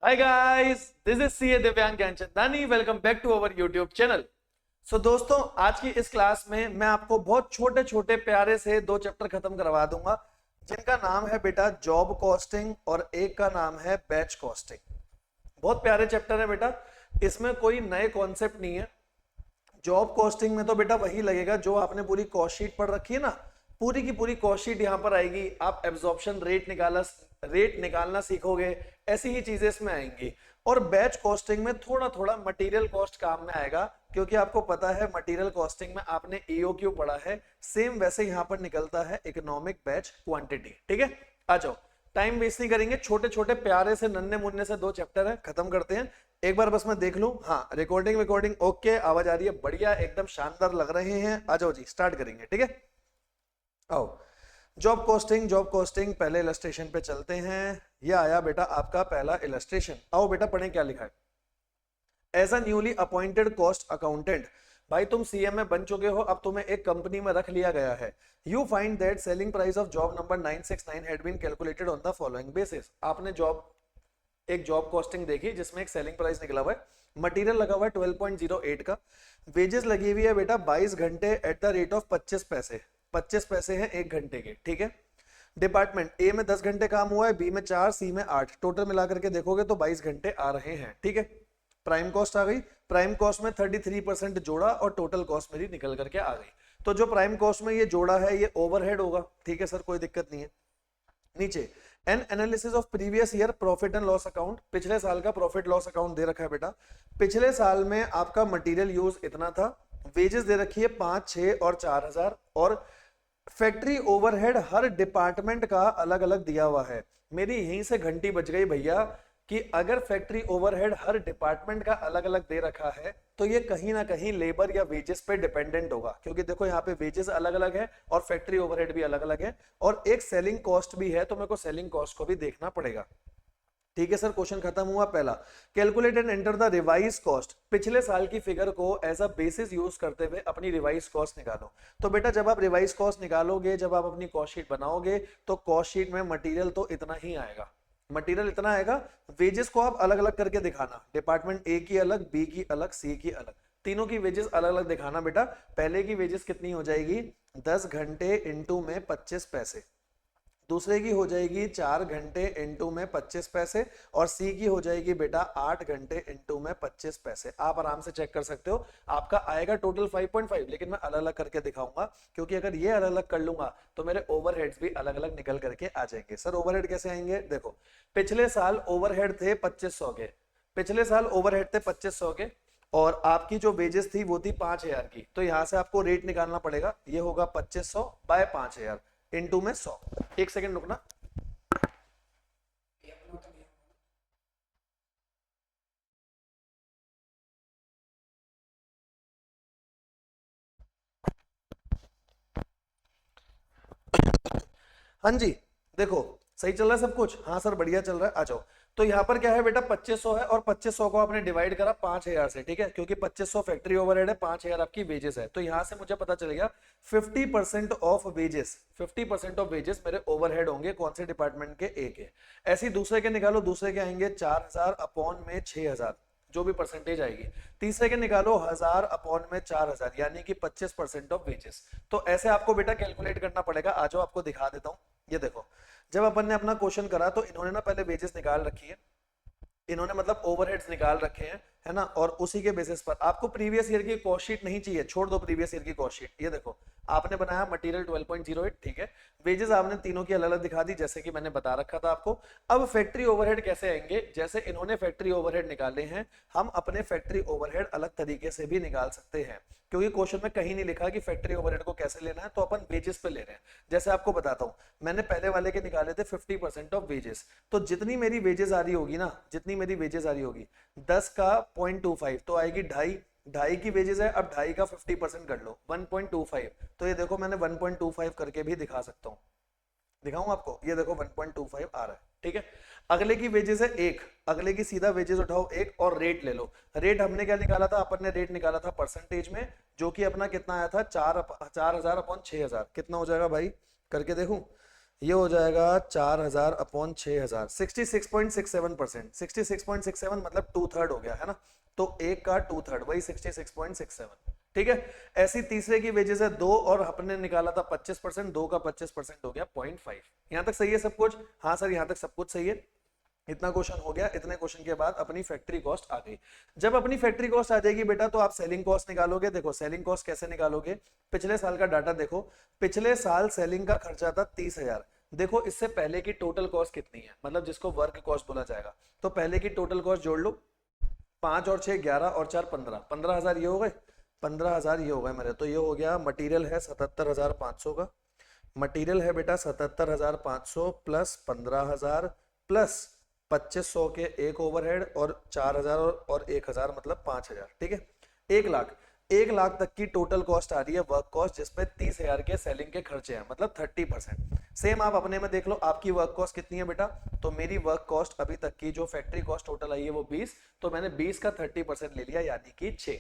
Hi guys, this is CA Divyang Gyanchandani. Welcome back to our YouTube channel. So दोस्तों, आज की इस क्लास में मैं आपको बहुत छोटे छोटे प्यारे से दो चैप्टर खत्म करवा दूंगा, जिनका नाम है बेटा जॉब कॉस्टिंग और एक का नाम है बैच कॉस्टिंग. बहुत प्यारे चैप्टर है बेटा, इसमें कोई नए कॉन्सेप्ट नहीं है. जॉब कॉस्टिंग में तो बेटा वही लगेगा जो आपने पूरी कॉस्ट शीट पढ़ रखी है ना, पूरी की पूरी कॉस्ट शीट यहाँ पर आएगी. आप एब्जॉर्प्शन रेट निकालना सीखोगे, ऐसी ही चीजें इसमें आएंगी. और बैच कॉस्टिंग में थोड़ा थोड़ा मटेरियल कॉस्ट काम में आएगा, क्योंकि आपको पता है मटेरियल कॉस्टिंग में आपने ईओक्यू पढ़ा है, सेम वैसे यहाँ पर निकलता है इकोनॉमिक बैच क्वांटिटी. ठीक है, आ जाओ, टाइम वेस्ट नहीं करेंगे. छोटे छोटे प्यारे से नन्हे मुन्ने से दो चैप्टर है, खत्म करते हैं. एक बार बस मैं देख लूं. हाँ, रिकॉर्डिंग ओके, आवाज आ रही है, बढ़िया, एकदम शानदार लग रहे हैं. आ जाओ जी, स्टार्ट करेंगे. ठीक है, आओ. जॉब कॉस्टिंग पहले इलस्ट्रेशन पे चलते हैं. ये आया बेटा आपका पहला इलस्ट्रेशन. आओ बेटा पढ़ें क्या लिखा है. As a newly appointed cost accountant, भाई तुम सीएम में बन चुके हो, अब तुम्हें एक कंपनी में रख लिया गया है. You find that selling price of job number 969 had been calculated on the following basis. आपने एक जॉब कॉस्टिंग देखी जिसमें एक सेलिंग प्राइस निकला हुआ है, मटेरियल लगा हुआ है 12.08 का, वेजेस लगी हुई है बेटा 22 घंटे एट द रेट ऑफ 25 पैसे. 25 पैसे हैं एक घंटे के. ठीक है, डिपार्टमेंट ए में 10 घंटे काम हुआ है, बी में 4, सी में 8, टोटल मिला करके देखोगे तो 22 घंटे आ रहे हैं. ठीक है, प्राइम कॉस्ट आ गई. प्राइम कॉस्ट में 33% जोड़ा और टोटल कॉस्ट मेरी निकल करके आ गई. तो जो प्राइम कॉस्ट में ये जोड़ा है ये ओवरहेड होगा. ठीक है सर, कोई दिक्कत नहीं है. नीचे N analysis of previous year profit and loss account, पिछले साल का प्रॉफिट लॉस अकाउंट दे रखा है बेटा. पिछले साल में आपका मटेरियल यूज इतना था, वेजेस दे रखी है 5, 6 और 4,000, और फैक्ट्री ओवरहेड हर डिपार्टमेंट का अलग अलग दिया हुआ है. मेरी यहीं से घंटी बज गई भैया कि अगर फैक्ट्री ओवरहेड हर डिपार्टमेंट का अलग अलग दे रखा है तो ये कहीं ना कहीं लेबर या वेजेस पे डिपेंडेंट होगा, क्योंकि देखो यहाँ पे वेजेस अलग अलग है और फैक्ट्री ओवरहेड भी अलग अलग है, और एक सेलिंग कॉस्ट भी है, तो मेरे को सेलिंग कॉस्ट को भी देखना पड़ेगा. ठीक है सर, क्वेश्चन खत्म हुआ पहला. Calculate and enter the revise cost. पिछले साल की फिगर को एज अ बेसिस यूज करते हुए अपनी रिवाइज कॉस्ट निकालो. तो बेटा जब आप रिवाइज कॉस्ट निकालोगे, जब आप अपनी कॉस्ट शीट बनाओगे, तो कॉस्ट शीट में मटेरियल तो इतना ही आएगा. मटेरियल इतना आएगा. वेजेस को आप अलग अलग करके दिखाना, डिपार्टमेंट ए की अलग, बी की अलग, सी की अलग, तीनों की वेजेस अलग अलग दिखाना बेटा. पहले की वेजेस कितनी हो जाएगी, 10 घंटे इंटू में 25 पैसे. दूसरे की हो जाएगी 4 घंटे इंटू में 25 पैसे, और सी की हो जाएगी बेटा 8 घंटे इंटू में 25 पैसे. आप आराम से चेक कर सकते हो, आपका आएगा टोटल 5.5, लेकिन मैं अलग अलग करके दिखाऊंगा, क्योंकि अगर ये अलग अलग कर लूंगा तो मेरे ओवरहेड्स भी अलग अलग निकल करके आ जाएंगे. सर ओवरहेड कैसे आएंगे, देखो पिछले साल ओवरहेड थे 2500 के, पिछले साल ओवरहेड थे 2500 के, और आपकी जो वेजेस थी वो थी 5000 की. तो यहां से आपको रेट निकालना पड़ेगा, ये होगा 2500 बाय 5000 इंटू में 100. एक सेकंड रुकना. हाँ जी, देखो सही चल रहा है सब कुछ. हाँ सर बढ़िया चल रहा है, आ जाओ. तो यहाँ पर क्या है बेटा 2500 है, और 2500 को आपने डिवाइड करा 5000 से. ठीक है, क्योंकि 2500 फैक्ट्री ओवरहेड है, 5000 आपकी वेजेस है, तो यहाँ से मुझे पता चलेगा 50% ऑफ वेजेस, 50% ऑफ वेजेस मेरे ओवरहेड होंगे. कौन से डिपार्टमेंट के, ए के. ऐसे दूसरे के निकालो, दूसरे के आएंगे 4000 अपॉन में 6000, जो भी परसेंटेज आएगी. तीसरे के निकालो 1000 अपॉन में 4000, यानी कि 25% ऑफ वेजेस. तो ऐसे आपको बेटा कैलकुलेट करना पड़ेगा. आ जाओ आपको दिखा देता हूं. ये देखो, जब अपन ने अपना क्वेश्चन करा तो इन्होंने ना पहले वेजेस निकाल रखी है, इन्होंने मतलब ओवरहेड्स निकाल रखे हैं, है ना, और उसी के बेसिस पर आपको प्रीवियस ईयर की कॉस्ट शीट नहीं चाहिए, छोड़ दो प्रीवियस ईयर की कॉस्ट शीट. ये देखो आपने बनाया मटेरियल 12.08, ठीक है, वेजेस आपने तीनों की अलग अलग दिखा दी जैसे कि मैंने बता रखा था आपको. अब फैक्ट्री ओवरहेड कैसे आएंगे, जैसे इन्होंने फैक्ट्री ओवरहेड निकाले हैं, हम अपने फैक्ट्री ओवरहेड अलग तरीके से भी निकाल सकते हैं, क्योंकि क्वेश्चन में कहीं नहीं लिखा कि फैक्ट्री ओवरहेड को कैसे लेना है, तो अपन वेजेस पे ले रहे हैं. जैसे आपको बताता हूं, मैंने पहले वाले के निकाले थे 50% ऑफ वेजेस. तो जितनी मेरी वेजेस आ रही होगी ना, जितनी मेरी वेजेस आ रही होगी 10 का 0.25 तो आएगी 2.5, 2.5 की वेजेस है, अब 2.5 का 50% कर लो 1.25. तो ये देखो मैंने 1.25 करके भी दिखा सकता हूँ, दिखाऊं आपको. ये देखो 1.25 आ रहा है. ठीक है, अगले की वेजेस है 1, अगले की सीधा वेजेस उठाओ 1 और रेट ले लो. रेट हमने क्या निकाला था, अपन ने रेट निकाला था परसेंटेज में, जो कि अपना कितना आया था 4000 अपॉन 6000. कितना हो जाएगा भाई, करके देखूं. ये हो जाएगा 4000 अपॉन 6000, 66.67%। 66.67 मतलब 2/3 हो गया है ना, तो एक का 2/3 वही 66.67। ठीक है, ऐसी तीसरे की वेजेस है 2 और अपने निकाला था 25%, 2 का 25% हो गया 0.5। यहां तक सही है सब कुछ? हाँ सर यहां तक सब कुछ सही है। इतना क्वेश्चन हो गया। इतने क्वेश्चन के बाद अपनी फैक्ट्री कॉस्ट आ गई। जब अपनी फैक्ट्री कॉस्ट आ जाएगी बेटा तो आप सेलिंग कॉस्ट निकालोगे। देखो सेलिंग कॉस्ट कैसे निकालोगे, पिछले साल का डाटा देखो। पिछले साल सेलिंग का खर्चा था 30,000। देखो इससे पहले की टोटल कॉस्ट कितनी है, मतलब जिसको वर्क कॉस्ट बोला जाएगा, तो पहले की टोटल कॉस्ट जोड़ लो। 5 और 6 11 और 4 15, 15,000 ये हो गए। 15,000 ये हो गए मेरे, तो ये हो गया मटेरियल है 77,500 का। मटेरियल है बेटा 77,500 प्लस 15,000 प्लस 2500 के एक ओवरहेड और 4,000 और 1,000 मतलब 5,000। ठीक है, 1 लाख। 1 लाख तक की टोटल कॉस्ट आ रही है वर्क कॉस्ट, जिसपे 30,000 के सेलिंग के खर्चे हैं, मतलब 30%। सेम आप अपने में देख लो आपकी वर्क कॉस्ट कितनी है बेटा। तो मेरी वर्क कॉस्ट अभी तक की जो फैक्ट्री कॉस्ट टोटल आई है वो 20, तो मैंने 20 का 30% ले लिया यानी कि 6।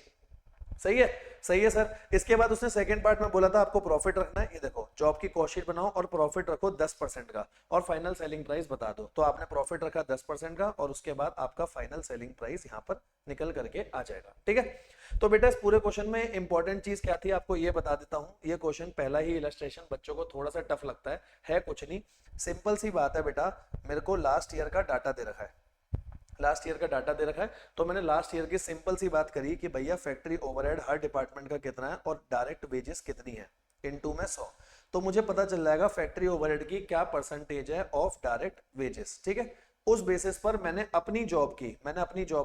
सही है, सही है सर। इसके बाद उसने सेकंड पार्ट में बोला था आपको प्रॉफिट रखना है। ये देखो जॉब की कॉस्ट शीट बनाओ और प्रॉफिट रखो 10% का और फाइनल सेलिंग प्राइस बता दो। तो आपने प्रॉफिट रखा 10% का और उसके बाद आपका फाइनल सेलिंग प्राइस यहाँ पर निकल करके आ जाएगा। ठीक है, तो बेटा इस पूरे क्वेश्चन में इंपॉर्टेंट चीज क्या थी आपको ये बता देता हूँ। ये क्वेश्चन पहला ही इलस्ट्रेशन बच्चों को थोड़ा सा टफ लगता है कुछ नहीं, सिंपल सी बात है बेटा। मेरे को लास्ट ईयर का डाटा दे रखा है, लास्ट ईयर का डाटा दे रखा है, तो मैंने लास्ट ईयर की सिंपल सी बात करी कि भैया फैक्ट्री ओवरहेड हर डिपार्टमेंट का कितना है और डायरेक्ट वेजेस कितनी है, इनटू में 100। तो मुझे पता चल जाएगा फैक्ट्री ओवरहेड की क्या परसेंटेज है ऑफ डायरेक्ट वेजेस। ठीक है, उस बेसिस पर मैंने अपनी जॉब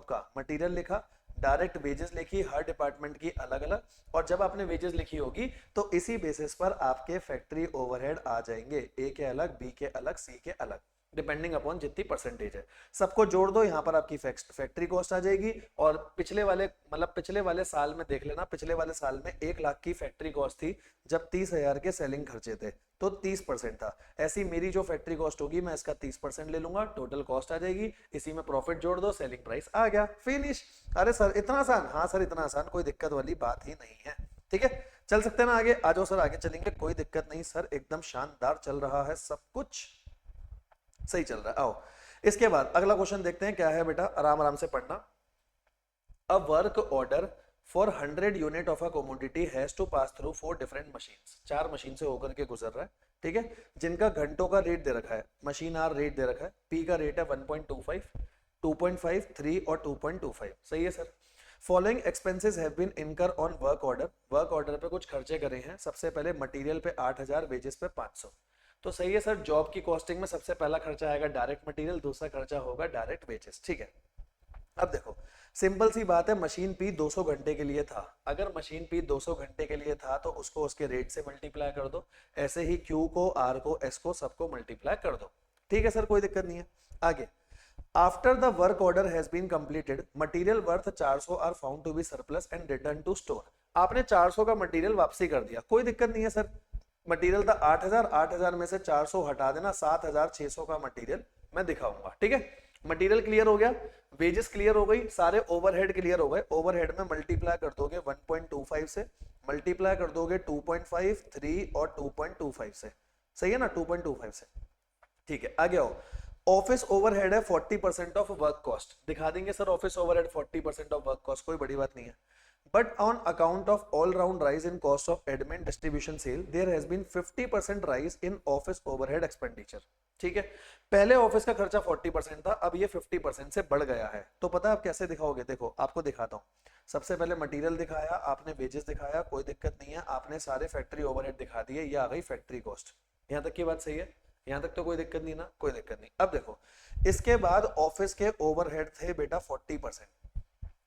का मटेरियल लिखा, डायरेक्ट वेजेस लिखी हर डिपार्टमेंट की अलग अलग, और जब आपने वेजेस लिखी होगी तो इसी बेसिस पर आपके फैक्ट्री ओवरहेड आ जाएंगे, ए के अलग, बी के अलग, सी के अलग, डिपेंडिंग अपॉन जितनी परसेंटेज है। सबको जोड़ दो, यहां पर आपकी फैक्ट्री कॉस्ट आ जाएगी। और पिछले वाले साल में देख लेना, पिछले वाले साल में 1 लाख की फैक्ट्री कॉस्ट थी जब 30,000 के सेलिंग खर्चे थे, तो 30% था। ऐसी मेरी जो फैक्ट्री कॉस्ट होगी मैं इसका 30% ले लूंगा, टोटल कॉस्ट आ जाएगी, इसी में प्रॉफिट जोड़ दो, सेलिंग प्राइस आ गया, फिनिश। अरे सर इतना आसान? हाँ सर इतना आसान, कोई दिक्कत वाली बात ही नहीं है। ठीक है, चल सकते हैं ना आगे? आ जाओ सर आगे चलेंगे, कोई दिक्कत नहीं सर, एकदम शानदार चल रहा है सब कुछ, सही चल रहा है। आओ इसके बाद अगला क्वेश्चन देखते हैं क्या है बेटा, आराम आराम से पढ़ना। A work order for 100 unit of a commodity has to pass through 4 different machines. 4 machine से होकर के गुजर रहा है। ठीक है, जिनका घंटों का रेट दे रखा है, मशीन आर रेट दे रखा है, पी का रेट है 1.25, 2.5, 3 और 2.25। सही है sir. Following expenses have been incur on work order. Work order पे कुछ खर्चे करे हैं। सबसे पहले मटेरियल पे 8,000, वेजेस पे 500। तो सही है सर, जॉब की कॉस्टिंग में सबसे पहला खर्चा आएगा डायरेक्ट मटेरियल, दूसरा खर्चा होगा डायरेक्ट वेजेस। ठीक है, अब देखो सिंपल सी बात है, मशीन पी 200 घंटे के लिए था। अगर मशीन पी 200 घंटे के लिए था तो उसको उसके रेट से मल्टीप्लाई कर दो, ऐसे ही क्यू को, आर को, एस को, सबको मल्टीप्लाई कर दो। ठीक है सर, कोई दिक्कत नहीं है। आगे, after the work order has been completed material worth 400 are found to be surplus and return to store. आपने 400 का मटेरियल वापसी कर दिया, कोई दिक्कत नहीं है सर। मटेरियल था 8,000, 8,000 में से 400 हटा देना, 7,600 का मटेरियल मैं दिखाऊंगा। ठीक है, मटेरियल क्लियर हो गया, वेजेस क्लियर हो गई, सारे ओवरहेड क्लियर हो गए। ओवरहेड में मल्टीप्लाई कर दोगे 1.25 से, मल्टीप्लाई कर दोगे 2.5, 3 और 2.25 से। सही है ना, 2.25 से। ठीक है, आगे आओ। ऑफिस ओवरहेड है 40% ऑफ वर्क कॉस्ट। दिखा देंगे sir office overhead 40% of work cost, कोई बड़ी बात नहीं है। But on account of all-round rise in cost of admin, distribution, sale, there has been 50% rise in office overhead expenditure. ठीक है, पहले ऑफिस का खर्चा 40% था, अब ये 50% से बढ़ गया है। तो पता है आप कैसे दिखाओगे? देखो आपको दिखाता हूँ। सबसे पहले मटेरियल दिखाया आपने, वेजेस दिखाया, कोई दिक्कत नहीं है, आपने सारे फैक्ट्री ओवरहेड दिखा दिए, ये आ गई फैक्ट्री कॉस्ट। यहाँ तक की बात सही है? यहाँ तक तो कोई दिक्कत नहीं ना, कोई दिक्कत नहीं। अब देखो इसके बाद ऑफिस के ओवरहेड थे बेटा 40%,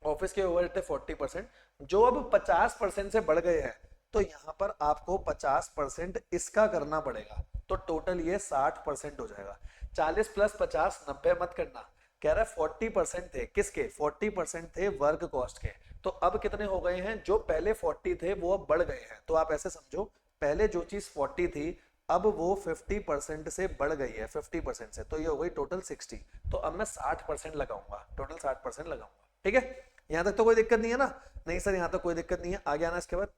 ऑफिस के ओवरहेड थे 40%, जो अब 50% से बढ़ गए हैं, तो यहां पर आपको 50% इसका करना पड़ेगा, तो टोटल ये 60% हो जाएगा। 40 प्लस 50 90 मत करना, कह रहा है 40% थे, किसके? 40% थे वर्क कॉस्ट के। तो अब कितने हो गए हैं? जो पहले 40 थे वो अब बढ़ गए हैं। तो आप ऐसे समझो, पहले जो चीज 40 थी अब वो 50% से बढ़ गई है, 50% से, तो ये हो गई टोटल 60। तो अब मैं 60% लगाऊंगा, टोटल 60% लगाऊंगा। ठीक है, यहां तक तो कोई दिक्कत नहीं है ना? नहीं सर यहां तक कोई दिक्कत नहीं है। आगे आना इसके बाद।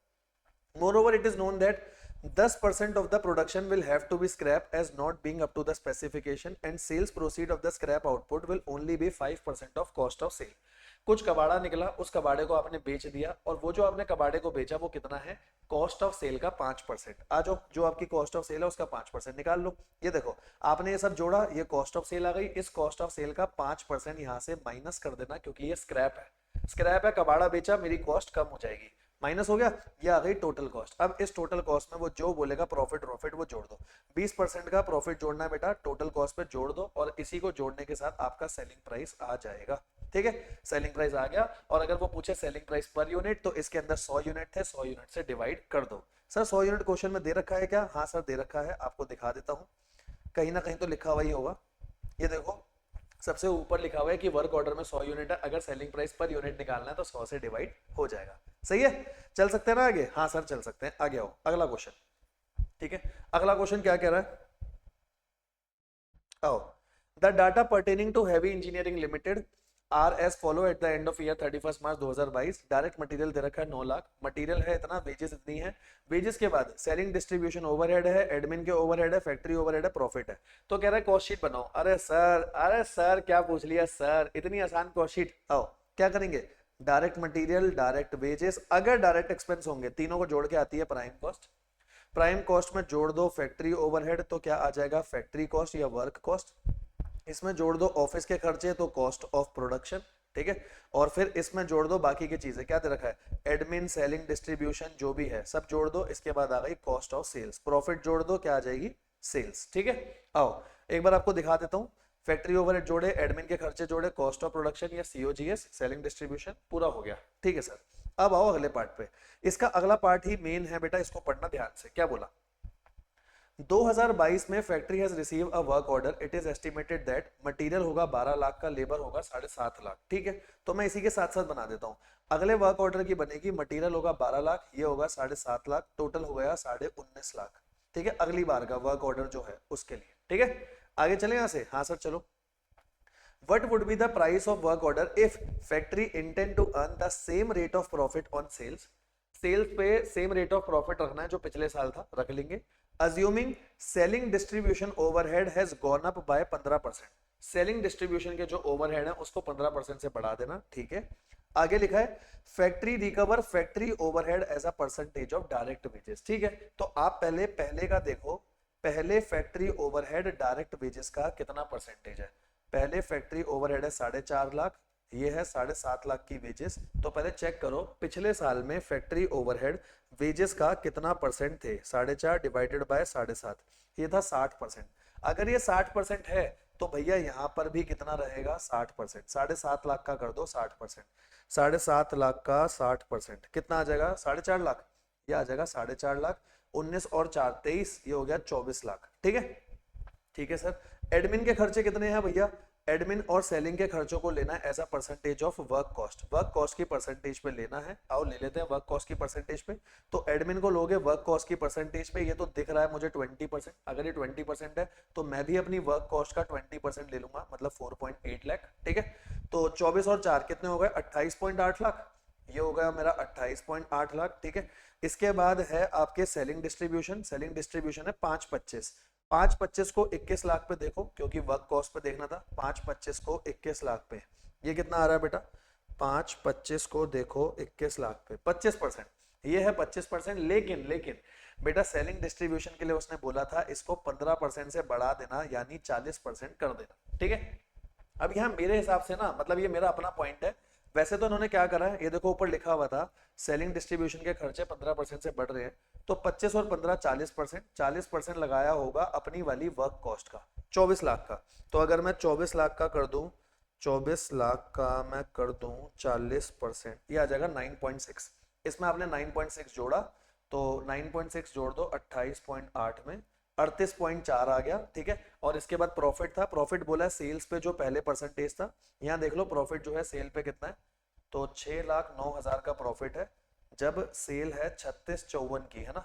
More over it is known that 10% of the production will have to be scrap as not being up to the specification and sales proceed of the scrap output will only be 5% of cost of sale. कुछ कबाड़ा निकला, उस कबाड़े को आपने बेच दिया और वो जो आपने कबाड़े को बेचा वो कितना है, कॉस्ट ऑफ सेल का 5%। आ जाओ, जो आपकी कॉस्ट ऑफ सेल है उसका 5% निकाल लो। ये देखो आपने ये सब जोड़ा, ये कॉस्ट ऑफ सेल आ गई, इस कॉस्ट ऑफ सेल का 5% यहाँ से माइनस कर देना क्योंकि ये स्क्रैप है, स्क्रैप है, कबाड़ा बेचा, मेरी कॉस्ट कम हो जाएगी, माइनस हो गया, ये आ गई टोटल कॉस्ट। अब इस टोटल कॉस्ट में वो जो बोलेगा प्रॉफिट वो जोड़ दो, 20% का प्रॉफिट जोड़ना है बेटा, टोटल कॉस्ट पे जोड़ दो और इसी को जोड़ने के साथ आपका सेलिंग प्राइस आ जाएगा। ठीक है, सेलिंग प्राइस आ गया। और अगर वो पूछे सेलिंग प्राइस पर यूनिट तो इसके अंदर 100 यूनिट थे, 100 यूनिट से डिवाइड कर दो। सर 100 यूनिट क्वेश्चन में दे रखा है क्या? हाँ सर दे रखा है, आपको दिखा देता हूँ, कहीं ना कहीं तो लिखा हुआ ही होगा। ये देखो सबसे ऊपर लिखा हुआ है कि वर्क ऑर्डर में 100 यूनिट है, अगर सेलिंग प्राइस पर यूनिट निकालना है तो 100 से डिवाइड हो जाएगा। सही है, चल सकते हैं ना आगे? हाँ सर चल सकते हैं, आगे आओ अगला क्वेश्चन। ठीक है, अगला क्वेश्चन क्या कह रहा है, आओ। The data pertaining to heavy engineering limited are as follow at the end of year 31 March 2022। Direct material दे रखा है 9 लाख, मटेरियल है इतना, वेजेस इतनी है, वेजेस के बाद सेलिंग डिस्ट्रीब्यूशन ओवरहेड है, एडमिन के ओवरहेड है, फैक्ट्री ओवरहेड है, प्रॉफिट है। तो कह रहा है कॉस्ट शीट बनाओ। अरे सर क्या पूछ लिया सर, इतनी आसान कॉस्ट शीट। आओ क्या करेंगे, डायरेक्ट मटेरियल, डायरेक्ट वेजेस, अगर डायरेक्ट एक्सपेंस होंगे तीनों को जोड़ के आती है प्राइम कॉस्ट, प्राइम कॉस्ट में जोड़ दो फैक्ट्री ओवरहेड तो क्या आ जाएगा, फैक्ट्री कॉस्ट या वर्क कॉस्ट, इसमें जोड़ दो ऑफिस के खर्चे तो कॉस्ट ऑफ प्रोडक्शन। ठीक है, और फिर इसमें जोड़ दो बाकी की चीजें, क्या दे रखा है, एडमिन, सेलिंग, डिस्ट्रीब्यूशन जो भी है सब जोड़ दो, इसके बाद आ गई कॉस्ट ऑफ सेल्स, प्रॉफिट जोड़ दो, क्या आ जाएगी, सेल्स। ठीक है, आओ एक बार आपको दिखा देता हूँ, फैक्ट्री ओवरहेड जोड़े, एडमिन के खर्चे जोड़े, कॉस्ट ऑफ प्रोडक्शन या सीओजीएस, सेलिंग डिस्ट्रीब्यूशन, पूरा हो गया। ठीक है सर, अब आओ अगले पार्ट पे। इसका अगला पार्ट ही मेन है बेटा, इसको पढ़ना ध्यान से। क्या बोला, 2022 में factory has receive a work order, it is estimated that material होगा 12 लाख का, लेबर होगा 7.5 लाख। ठीक है, तो मैं इसी के साथ साथ बना देता हूँ। अगले वर्क ऑर्डर की बनेगी, मटेरियल होगा 12 लाख, ये होगा 7.5 लाख, टोटल हो गया 19.5 लाख। ठीक है, अगली बार का वर्क ऑर्डर जो है उसके लिए। ठीक है, आगे चले यहाँ से। हाँ सर चलो। What would be the price of work order if factory intend to earn the same rate of profit on sales? Sales पे सेम रेट ऑफ प्रॉफिट रखना है जो पिछले साल था, रख लेंगे। Assuming selling distribution overhead has gone up by 15%, selling distribution के जो ओवरहेड है उसको 15% से बढ़ा देना। ठीक है, आगे लिखा है factory recover factory overhead as a percentage of direct wages. ठीक है, तो आप पहले का देखो, पहले फैक्ट्री ओवरहेड डायरेक्ट वेजेस का कितना परसेंटेज है, पहले फैक्ट्री ओवरहेड है 4.5 लाख, ये है 7.5 लाख की वेजेस। तो पहले चेक करो पिछले साल में फैक्ट्री ओवरहेड वेजेस का कितना परसेंट थे, 4.5 डिवाइडेड बाय 7.5, ये था 60%। अगर ये 60% है तो भैया यहाँ पर भी कितना रहेगा, 60%, 7.5 लाख का कर दो 60%, 7.5 लाख का 60% कितना आ जाएगा, 4.5 लाख, ये आ जाएगा 4.5 लाख, 19 और 4 23, ये हो गया 24 लाख। ठीक है, ठीक है सर। एडमिन के खर्चे कितने हैं भैया, एडमिन और सेलिंग के खर्चों को लेना है as a percentage of work cost, work cost की परसेंटेज पे लेना है। आओ ले लेते हैं वर्क कॉस्ट की परसेंटेज पे। तो एडमिन को लोगे वर्क कॉस्ट की परसेंटेज पे, ये तो दिख रहा है मुझे 20%, अगर ये 20% है तो मैं भी अपनी वर्क कॉस्ट का 20% ले लूंगा, मतलब 4.8 लाख। ठीक है, तो 24 और 4 कितने हो गए, 28.8 लाख, ये हो गया मेरा 28.8 लाख। ठीक है, इसके बाद है आपके सेलिंग डिस्ट्रीब्यूशन, सेलिंग डिस्ट्रीब्यूशन है 5.25, 5.25 को 21 लाख पे देखो क्योंकि वर्क कॉस्ट पे देखना था, 5.25 को 21 लाख पे, ये कितना आ रहा है बेटा, 5.25 को देखो 21 लाख पे 25%, ये है 25%। लेकिन बेटा सेलिंग डिस्ट्रीब्यूशन के लिए उसने बोला था इसको 15% से बढ़ा देना, यानी 40% कर देना। ठीक है, अब यहाँ मेरे हिसाब से ना, मतलब ये मेरा अपना पॉइंट है, वैसे तो इन्होंने क्या करा है, ये देखो ऊपर लिखा हुआ था सेलिंग डिस्ट्रीब्यूशन के खर्चे 15% से बढ़ रहे हैं, तो 25 और 15 40%, 40% लगाया होगा अपनी वाली वर्क कॉस्ट का 24 लाख का। तो अगर मैं 24 लाख का कर दूं, 24 लाख का मैं कर दूं 40%, ये आ जाएगा 9.6, इसमें आपने 9.6 जोड़ा तो 9.6 जोड़ दो 28.8 में 38.4 आ गया। ठीक है, और इसके बाद प्रॉफिट था, प्रॉफिट बोला सेल्स पे जो पहले परसेंटेज था, यहाँ देख लो प्रॉफिट जो है सेल पे कितना है, तो 6,09,000 का प्रॉफिट है जब सेल है 3654 की, है ना,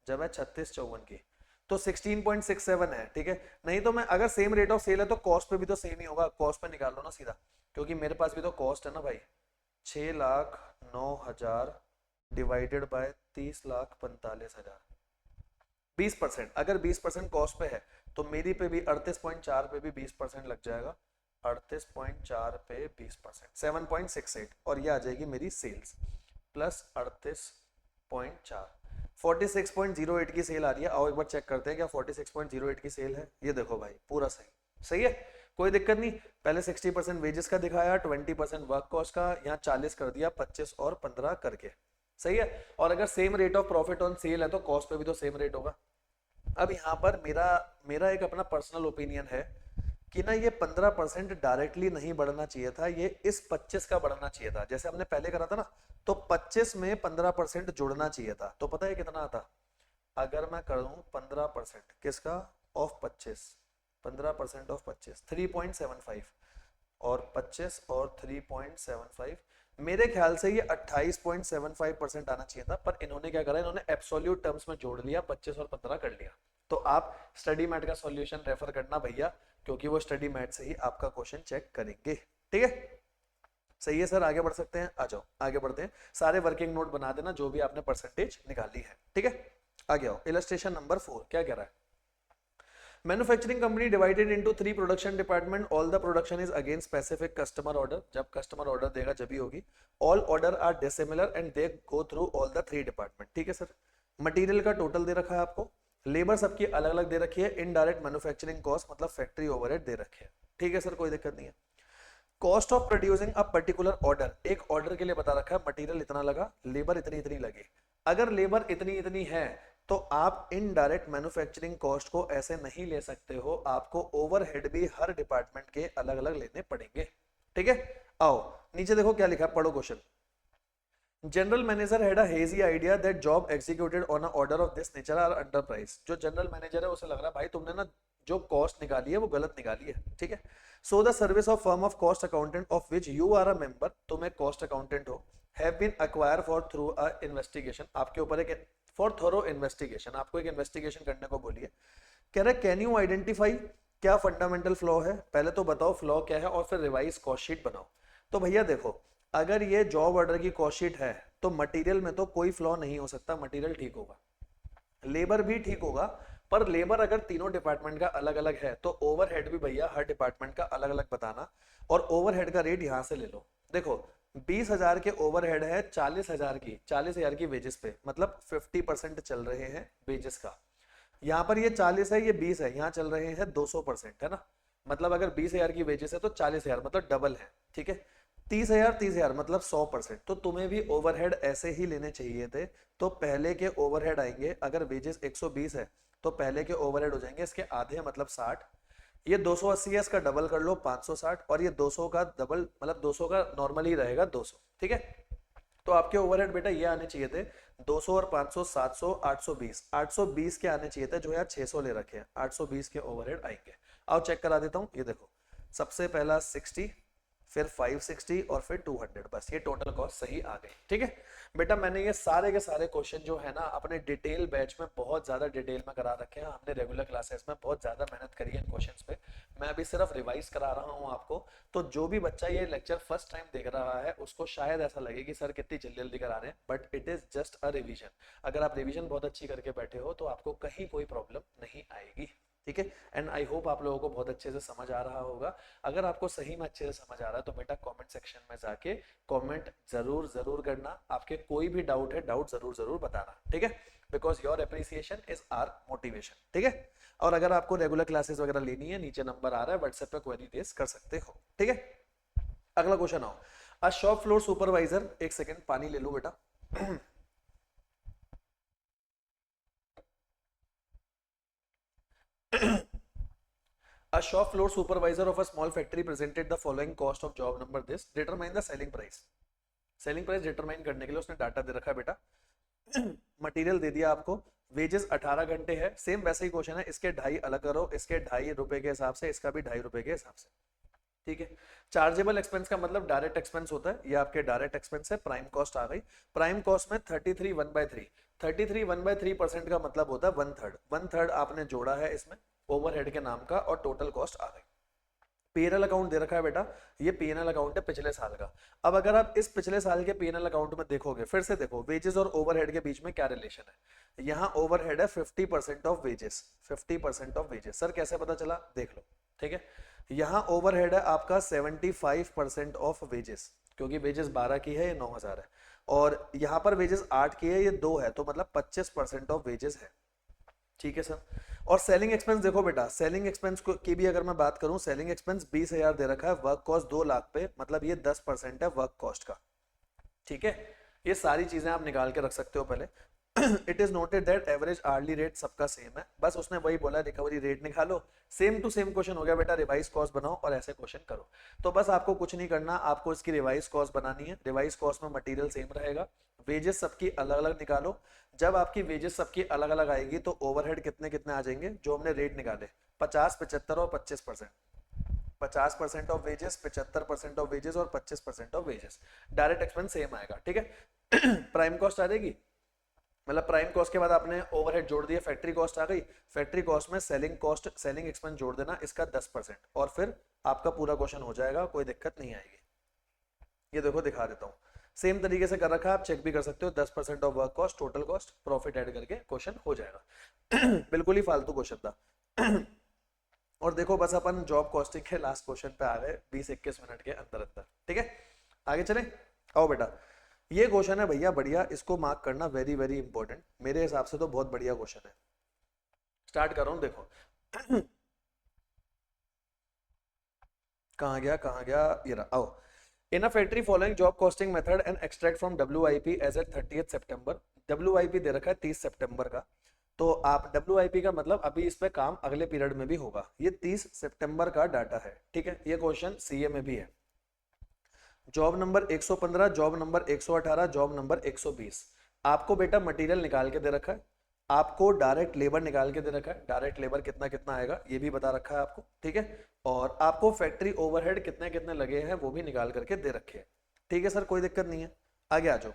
जब है 3654 की तो 16.67 है। ठीक है, नहीं तो मैं अगर सेम रेट ऑफ सेल है तो कॉस्ट पे भी तो सेम ही होगा, कॉस्ट पे निकाल लो ना सीधा, क्योंकि मेरे पास भी तो कॉस्ट है ना भाई, 6,09,000 डिवाइडेड बाय 30,45,000, 20%, अगर 20% कॉस्ट पे है तो मेरी पे भी 38.4 पे भी 20% लग जाएगा, 38.4 पे 20%, 7.68, और ये आ जाएगी मेरी सेल्स प्लस 38.4, 46.08 की सेल आ रही है। आओ एक बार चेक करते हैं क्या 46.08 की सेल है। ये देखो भाई पूरा सही, सही है, कोई दिक्कत नहीं। पहले 60% वेजेस का दिखाया, 20% वर्क कॉस्ट का, यहाँ 40 कर दिया, 25 और 15 करके, सही है। और अगर same rate of profit on sale है तो कॉस्ट पे भी तो सेम रेट होगा। अब यहाँ पर मेरा मेरा एक अपना पर्सनल ओपिनियन है कि ना ये 15% डायरेक्टली नहीं बढ़ना चाहिए था, ये इस 25 का बढ़ना चाहिए था। जैसे हमने पहले करा था ना, तो 25 में 15% जुड़ना चाहिए था। तो पता है कितना आता, अगर मैं कर दूं 15% किसका, ऑफ 25, 15% ऑफ 25 3.75, और 25 और 3.75, मेरे ख्याल से ये 28.75% आना चाहिए था। पर इन्होंने क्या करा, इन्होंने एब्सोल्यूट टर्म्स में जोड़ लिया, 25 और 15 कर लिया। तो आप स्टडी मैट का सॉल्यूशन रेफर करना भैया, क्योंकि वो स्टडी मैट से ही आपका क्वेश्चन चेक करेंगे, ठीक है। सही है सर, आगे बढ़ सकते हैं, आ जाओ आगे बढ़ते हैं। सारे वर्किंग नोट बना देना जो भी आपने परसेंटेज निकाली है, ठीक है। आगे आओ, इलस्ट्रेशन नंबर 4 क्या कह रहा है, manufacturing company divided into 3 production department, all the production is again specific customer order. जब कस्टमर ऑर्डर देगा जब भी होगी। All order are dissimilar and they go through all the 3 department, ठीक है सर। मटेरियल का टोटल दे रखा है आपको, लेबर सबकी अलग अलग दे रखी है, इनडायरेक्ट मैन्युफैक्चरिंग कॉस्ट मतलब फैक्ट्री ओवरहेड दे रखे हैं, ठीक है सर, कोई दिक्कत नहीं है। Cost of producing a particular order, एक ऑर्डर के लिए बता रखा है मटेरियल इतना लगा, लेबर इतनी इतनी लगी। अगर लेबर इतनी इतनी है तो आप इनडायरेक्ट मैन्युफैक्चरिंग कॉस्ट को ऐसे नहीं ले सकते हो, आपको ओवरहेड भी हर डिपार्टमेंट के अलग अलग लेने पड़ेंगे, ठीक है। आओ नीचे देखो क्या लिखा है, पढ़ो question. General manager had a hazy idea that job executed on a order of this nature are under price. जो जनरल मैनेजर है उसे लग रहा है भाई तुमने ना जो कॉस्ट निकाली है वो गलत निकाली है, ठीक है। So the service of firm of cost accountant of which you are a member, तुम एक कॉस्ट अकाउंटेंट हो, have been acquire for through a investigation, आपके ऊपर एक फॉर थोरो इन्वेस्टिगेशन, आपको एक इन्वेस्टिगेशन करने को बोलिए। कह रहा है कैन यू आइडेंटिफाई, क्या फंडामेंटल फ्लॉ है, पहले तो बताओ फ्लॉ क्या है और फिर रिवाइज कॉस्ट शीट बनाओ। तो भैया देखो, अगर ये जॉब ऑर्डर की कॉस्ट शीट है तो मटेरियल में तो कोई फ्लॉ नहीं हो सकता, मटेरियल ठीक होगा, लेबर भी ठीक होगा। पर लेबर अगर तीनों डिपार्टमेंट का अलग अलग है तो ओवरहेड भी भैया हर डिपार्टमेंट का अलग अलग बताना, और ओवरहेड का रेट यहां से ले लो। देखो 20,000 के ओवरहेड है, 40,000 की वेजेस पे, मतलब 50% चल रहे हैं वेजेस का। यहाँ पर ये 40 है, ये 20 है, यहाँ चल रहे हैं 200%, है ना। मतलब अगर 20,000 की वेजेस है तो 40,000 मतलब डबल है, ठीक है। 30,000 मतलब 100%। तो तुम्हें भी ओवरहेड ऐसे ही लेने चाहिए थे। तो पहले के ओवरहेड आएंगे, अगर वेजेस 120 है तो पहले के ओवरहेड हो जाएंगे इसके आधे मतलब 60, ये 280 है, इसका डबल कर लो 560, और ये 200 का डबल मतलब 200 का नॉर्मल ही रहेगा 200, ठीक है। तो आपके ओवरहेड बेटा ये आने चाहिए थे 200 और 500 700 820, 820 के आने चाहिए थे, जो यार 600 ले रखे हैं, 820 के ओवरहेड आएंगे। आओ चेक करा देता हूँ, ये देखो सबसे पहला 60, फिर 560 और फिर 200, बस ये टोटल कॉस्ट सही आ गई, ठीक है। बेटा मैंने ये सारे के सारे क्वेश्चन जो है ना अपने डिटेल बैच में बहुत ज्यादा डिटेल में करा रखे हैं, हमने रेगुलर क्लासेस में बहुत ज्यादा मेहनत करी है इन क्वेश्चंस पे, मैं अभी सिर्फ रिवाइज करा रहा हूँ आपको। तो जो भी बच्चा ये लेक्चर फर्स्ट टाइम देख रहा है उसको शायद ऐसा लगे कि सर कितनी जल्दी जल्दी करा रहे हैं, but it is just a revision. अगर आप रिविजन बहुत अच्छी करके बैठे हो तो आपको कहीं कोई प्रॉब्लम नहीं आएगी, ठीक है। एंड आई होप आप लोगों को बहुत अच्छे से समझ आ रहा होगा। अगर आपको सही में अच्छे से समझ आ रहा है तो बेटा कमेंट सेक्शन में जाके कमेंट जरूर जरूर करना, आपके कोई भी डाउट है डाउट जरूर जरूर बताना, ठीक है। Because your appreciation is our motivation, ठीक है। और अगर आपको रेगुलर क्लासेस वगैरह लेनी है, नीचे नंबर आ रहा है, व्हाट्सएप पे क्वेरी रेज कर सकते हो, ठीक है। अगला क्वेश्चन आओ, अ शॉप फ्लोर सुपरवाइजर, एक सेकेंड पानी ले लो बेटा। A shop floor supervisor of a small factory presented the following cost of job number this, determine the selling price। Selling price determine करने के लिए उसने डाटा दे रखा है बेटा, मटेरियल दे दिया आपको, वेजेस 18 घंटे है, सेम वैसे ही क्वेश्चन है, इसके 2.5 अलग करो, इसके 2.5 रुपए के हिसाब से, इसका भी 2.5 रुपए के हिसाब से, ठीक है। चार्जेबल एक्सपेंस का मतलब डायरेक्ट एक्सपेंस होता है, ये आपके डायरेक्ट एक्सपेंस है। प्राइम कॉस्ट आ गई, प्राइम कॉस्ट में 33 1/3, 33 1/3% का मतलब होता है 1/3, 1/3 आपने जोड़ा है इसमें ओवरहेड के नाम का और टोटल कॉस्ट आ गई। पीएनएल अकाउंट दे रखा है बेटा, ये पीएनएल अकाउंट है पिछले साल का। अब अगर आप इस पिछले साल के पीएनएल अकाउंट में देखोगे, फिर से देखो वेजेस और ओवरहेड के बीच में क्या रिलेशन है। यहाँ ओवरहेड है 50% of wages, 50% of wages. Sir कैसे पता चला, देख लो, ठीक है। यहाँ ओवरहेड है आपका 75% ऑफ वेजेस, क्योंकि वेजेस 12 की है, ये 9000 है, और यहाँ पर वेजेस 8 की है, ये 2 है, तो मतलब 25% ऑफ वेजेस है, ठीक है सर। और सेलिंग एक्सपेंस देखो बेटा, सेलिंग एक्सपेंस की भी अगर मैं बात करूं, सेलिंग एक्सपेंस 20,000 दे रखा है, वर्क कॉस्ट 2 लाख पे, मतलब ये 10% है वर्क कॉस्ट का, ठीक है। ये सारी चीजें आप निकाल के रख सकते हो पहले। It is noted that average hourly rate सबका सेम है, बस उसने वही बोला रिकवरी रेट निकालो, सेम टू सेम क्वेश्चन हो गया बेटा, रिवाइज कॉस्ट बनाओ और ऐसे क्वेश्चन करो। तो बस आपको कुछ नहीं करना, आपको इसकी रिवाइज कॉस्ट बनानी है। रिवाइज कॉस्ट में मटेरियल सेम रहेगा, वेजेस सबकी अलग अलग निकालो। जब आपकी वेजेस सबकी अलग अलग आएगी तो ओवरहेड कितने कितने आ जाएंगे, जो हमने रेट निकाले 50, 75 और 25%। 50% ऑफ वेजेस, 75% ऑफ वेजेस और 25% of wages. Direct expense same आएगा, ठीक है। प्राइम कॉस्ट आ जाएगी, मतलब प्राइम कॉस्ट के बाद आपने ओवरहेड जोड़ दिया, फैक्ट्री कॉस्ट आ गई। फैक्ट्री कॉस्ट में सेलिंग कॉस्ट, सेलिंग एक्सपेंस जोड़ देना, इसका 10%, और फिर आपका पूरा क्वेश्चन हो जाएगा, कोई दिक्कत नहीं आएगी। ये देखो दिखा देता हूँ, सेम तरीके से कर रखा है, आप चेक भी कर सकते हो। 10% of work cost, total cost, profit add करके क्वेश्चन हो जाएगा। बिल्कुल ही फालतू क्वेश्चन था। और देखो बस अपन जॉब कॉस्टिंग के लास्ट क्वेश्चन पे आ गए 20-21 मिनट के अंदर अंदर, ठीक है। आगे चले, आओ बेटा, ये क्वेश्चन है भैया बढ़िया, इसको मार्क करना, वेरी वेरी इंपॉर्टेंट, मेरे हिसाब से तो बहुत बढ़िया क्वेश्चन है। स्टार्ट कर रहा हूं, देखो। कहां गया, ये रहा, आओ। In a factory following job costing method and extract from WIP as at 30th September, WIP दे रखा है 30 सितंबर का, तो आप WIP का मतलब अभी इस पे काम अगले पीरियड में भी होगा, ये 30 सितंबर का डाटा है, ठीक है। ये क्वेश्चन सीए में भी है। Job number 115, job number 118, job number 120। आपको बेटा मटेरियल निकाल के दे रखा है, आपको डायरेक्ट लेबर निकाल के दे रखा है, डायरेक्ट लेबर कितना कितना आएगा ये भी बता रखा है आपको, ठीक है। और आपको फैक्ट्री ओवरहेड कितने कितने लगे हैं वो भी निकाल करके दे रखे हैं, ठीक है सर, कोई दिक्कत नहीं है। आगे आ जाओ,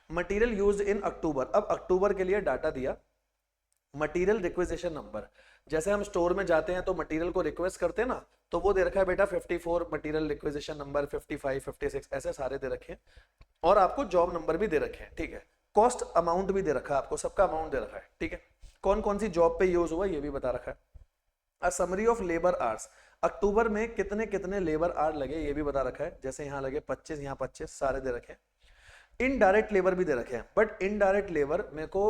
मटेरियल यूज्ड इन अक्टूबर, अब अक्टूबर के लिए डाटा दिया, मटेरियल रिक्वेजिशन नंबर, जैसे हम स्टोर में जाते हैं तो मटेरियल को रिक्वेस्ट करते हैं ना, तो वो दे रखा है बेटा 54 मटेरियल रिक्वेजिशन नंबर, 55, 56 ऐसे सारे दे रखे हैं, और आपको जॉब नंबर भी दे रखे हैं, ठीक है। कॉस्ट अमाउंट भी दे रखा है आपको, सबका अमाउंट दे रखा है, ठीक है। कौन कौन सी जॉब पे यूज हुआ ये भी बता रखा है। A summary of labour hours, October में कितने कितने लेबर आवर लगे ये भी बता रखा है, जैसे यहाँ लगे 25, यहाँ 25 सारे दे रखे हैं। इनडायरेक्ट लेबर भी दे रखे हैं, बट इनडायरेक्ट लेबर मेरे को